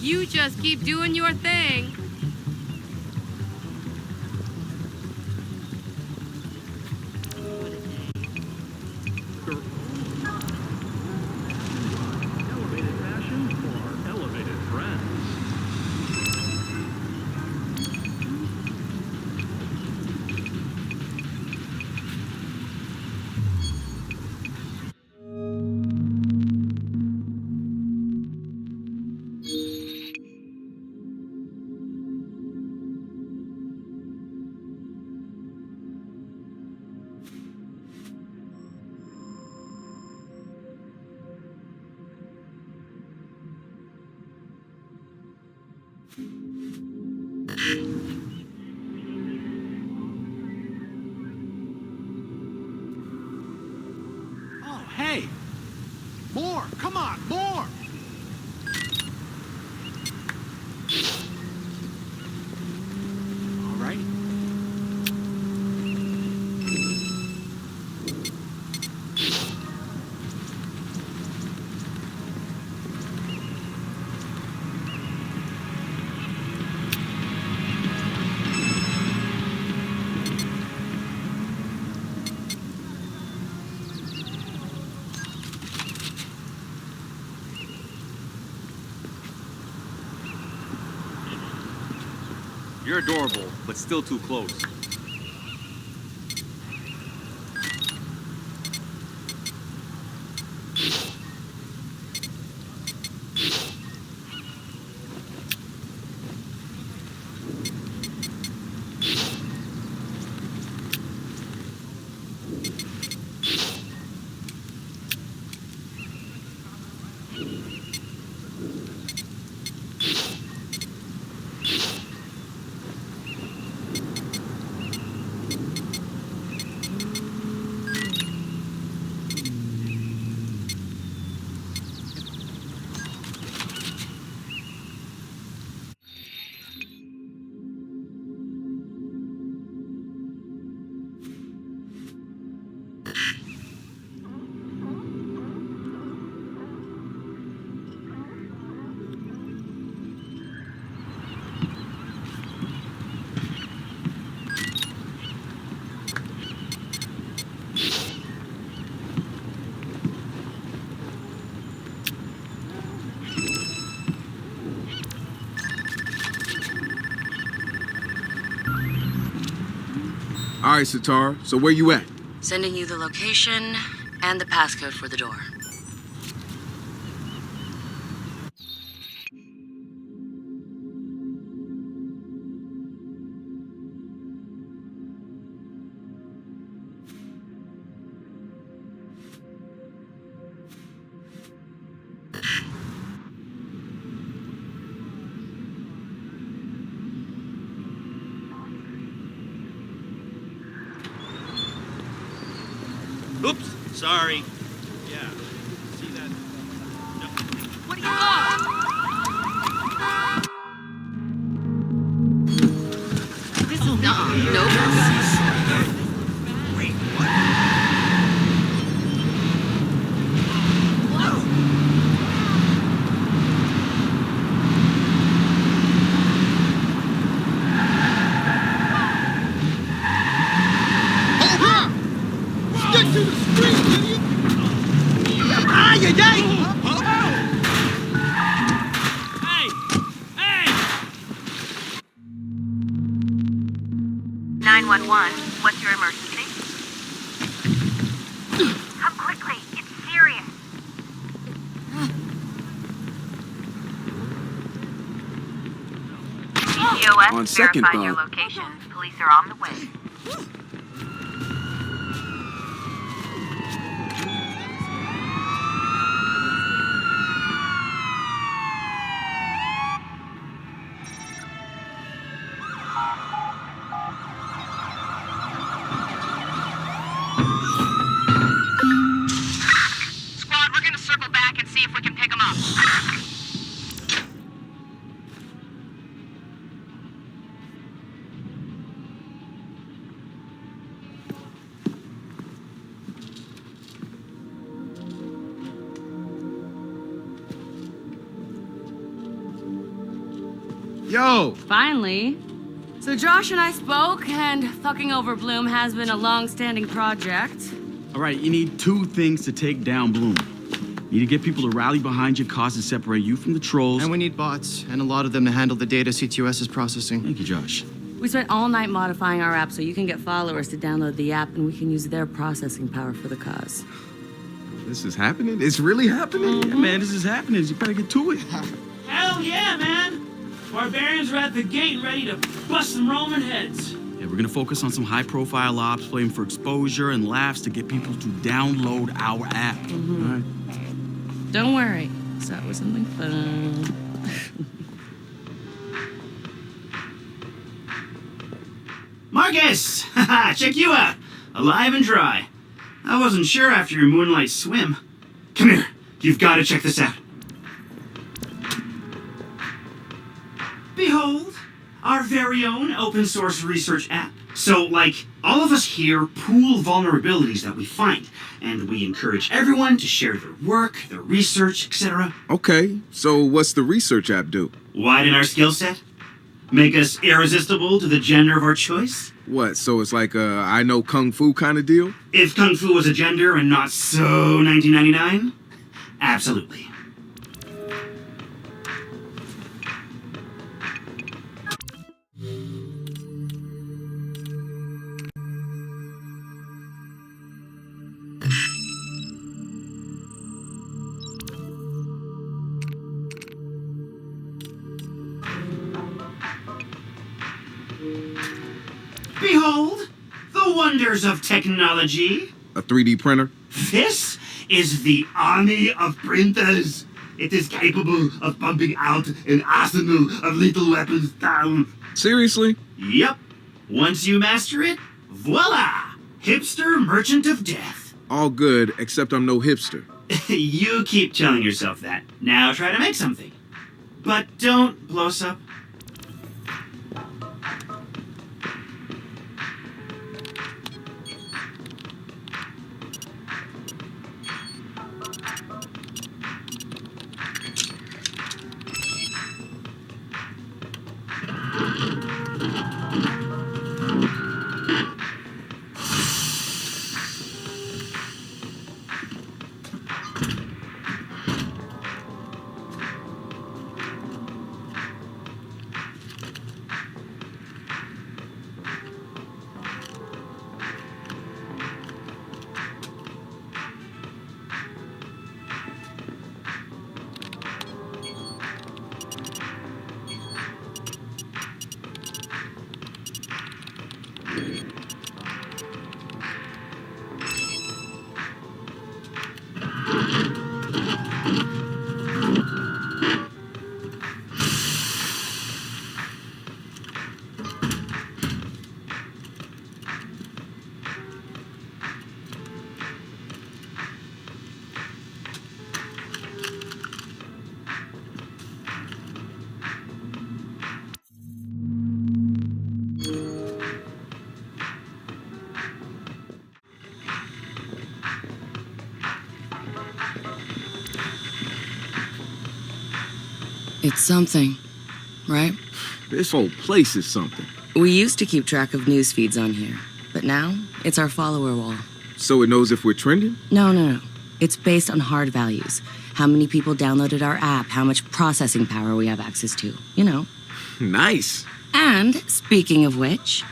You just keep doing your thing. Elevated fashion for elevated friends. Oh, hey! More! Come on, more! All right. You're adorable, but still too close. All right, Sitar, so where you at? Sending you the location and the passcode for the door. Oops, sorry. Yeah. See that? What do you want? This is not. Nope. Wait, what? Stick to the street, idiot! Ay, ay, ay! Hey! Hey! 911, what's your emergency? Come quickly, it's serious. ctOS On second verified your thought. location. Police are on the way. Squad, we're gonna circle back and see if we can pick them up. Yo! Finally. So Josh and I spoke, and fucking over Bloom has been a long-standing project. All right, you need two things to take down Bloom. You need to get people to rally behind your cause and separate you from the trolls. And we need bots, and a lot of them to handle the data ctOS is processing. Thank you, Josh. We spent all night modifying our app so you can get followers to download the app, and we can use their processing power for the cause. This is happening? It's really happening? Yeah, man, this is happening. You better get to it. Hell yeah, man! Barbarians are at the gate ready to bust some Roman heads. Yeah, we're gonna focus on some high-profile ops, playing for exposure and laughs to get people to download our app. All right. Don't worry. Start with something fun. Marcus! Haha, check you out. Alive and dry. I wasn't sure after your moonlight swim. Come here. You've got to check this out. Behold, our very own open source research app. So, like, all of us here pool vulnerabilities that we find, and we encourage everyone to share their work, their research, etc. Okay, so what's the research app do? Widen our skill set? Make us irresistible to the gender of our choice? What, so it's like a I know Kung Fu kind of deal? If Kung Fu was a gender and not so 1999? Absolutely. Behold, the wonders of technology. A 3D printer? This is the army of printers. It is capable of pumping out an arsenal of lethal weapons down. Seriously? Yep. Once you master it, voila! Hipster merchant of death. All good, except I'm no hipster. You keep telling yourself that. Now try to make something. But don't blow us up. It's something, right? This whole place is something. We used to keep track of news feeds on here, but now it's our follower wall. So it knows if we're trending? No. It's based on hard values. How many people downloaded our app, how much processing power we have access to, you know. Nice. And, speaking of which,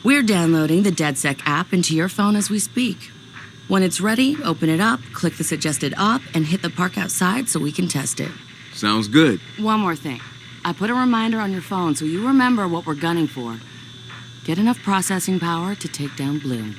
we're downloading the DedSec app into your phone as we speak. When it's ready, open it up, click the suggested op, and hit the park outside so we can test it. Sounds good. One more thing. I put a reminder on your phone so you remember what we're gunning for. Get enough processing power to take down Bloom.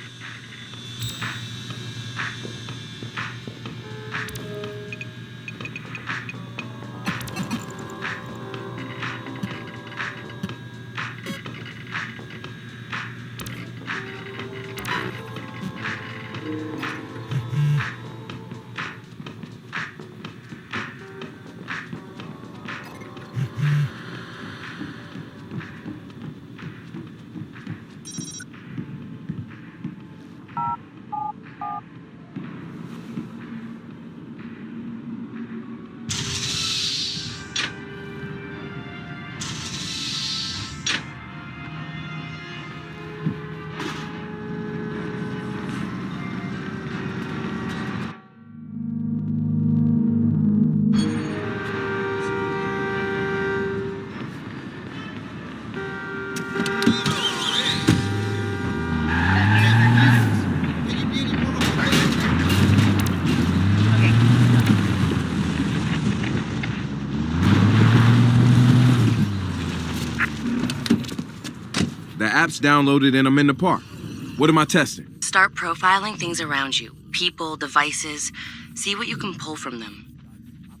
app's downloaded and I'm in the park. What am I testing? Start profiling things around you. People, devices. See what you can pull from them.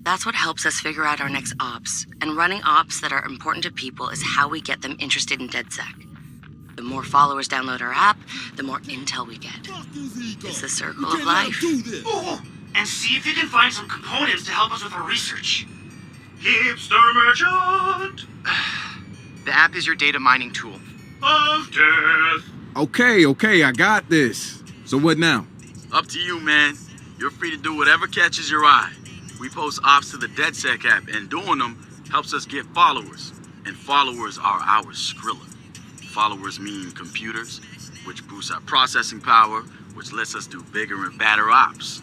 That's what helps us figure out our next ops. And running ops that are important to people is how we get them interested in DedSec. The more followers download our app, the more intel we get. It's the circle of life. Ooh, and see if you can find some components to help us with our research. Hipster merchant The app is your data mining tool. of death. Okay, I got this. So what now? Up to you, man. You're free to do whatever catches your eye. We post ops to the DedSec app, and doing them helps us get followers. And followers are our Skrilla. Followers mean computers, which boosts our processing power, which lets us do bigger and badder ops.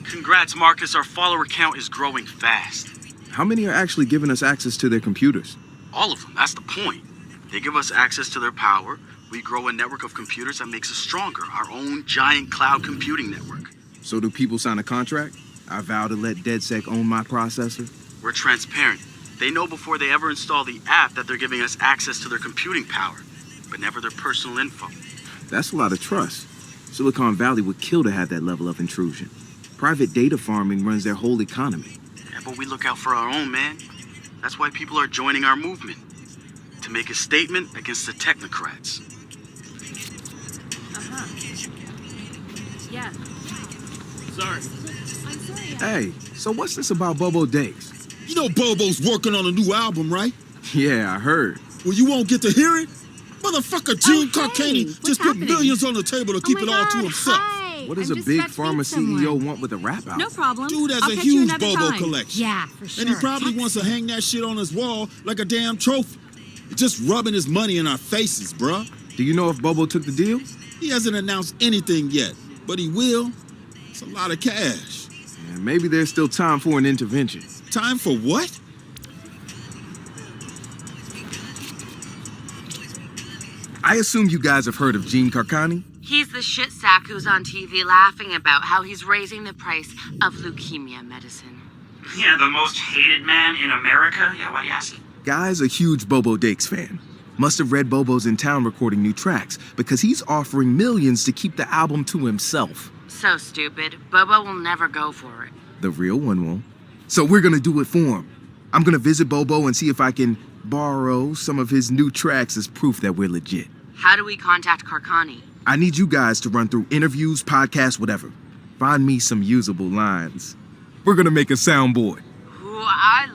Congrats, Marcus. Our follower count is growing fast. How many are actually giving us access to their computers? All of them. That's the point. They give us access to their power. We grow a network of computers that makes us stronger. Our own giant cloud computing network. So do people sign a contract? I vow to let DedSec own my processor? We're transparent. They know before they ever install the app that they're giving us access to their computing power, but never their personal info. That's a lot of trust. Silicon Valley would kill to have that level of intrusion. Private data farming runs their whole economy. Yeah, but we look out for our own, man. That's why people are joining our movement. To make a statement against the technocrats. Yeah. Sorry. I'm sorry. Hey, so what's this about Bobo Dakes? You know Bobo's working on a new album, right? Yeah, I heard. Well, you won't get to hear it? Motherfucker, Gene hey, Carcani what's just put happening? millions on the table to keep Oh it my all God, to himself. Hi. What does I'm a just big about to pharma meet someone. CEO want with a rap album? No problem. Dude has I'll a catch you huge another Bobo time. collection. Yeah, for sure. And he probably wants to hang that shit on his wall like a damn trophy. Just rubbing his money in our faces, bruh. Do you know if Bobo took the deal? He hasn't announced anything yet, but he will. It's a lot of cash. And maybe there's still time for an intervention. Time for what? I assume you guys have heard of Gene Carcani? He's the shit sack who's on TV laughing about how he's raising the price of leukemia medicine. Yeah, the most hated man in America. Yeah, why do you ask? Guy's a huge Bobo Dakes fan. Must have read Bobo's in town recording new tracks because he's offering millions to keep the album to himself. So stupid. Bobo will never go for it. The real one won't. So we're gonna do it for him. I'm gonna visit Bobo and see if I can borrow some of his new tracks as proof that we're legit. How do we contact Carcani? I need you guys to run through interviews, podcasts, whatever. Find me some usable lines. We're gonna make a soundboard. Ooh, I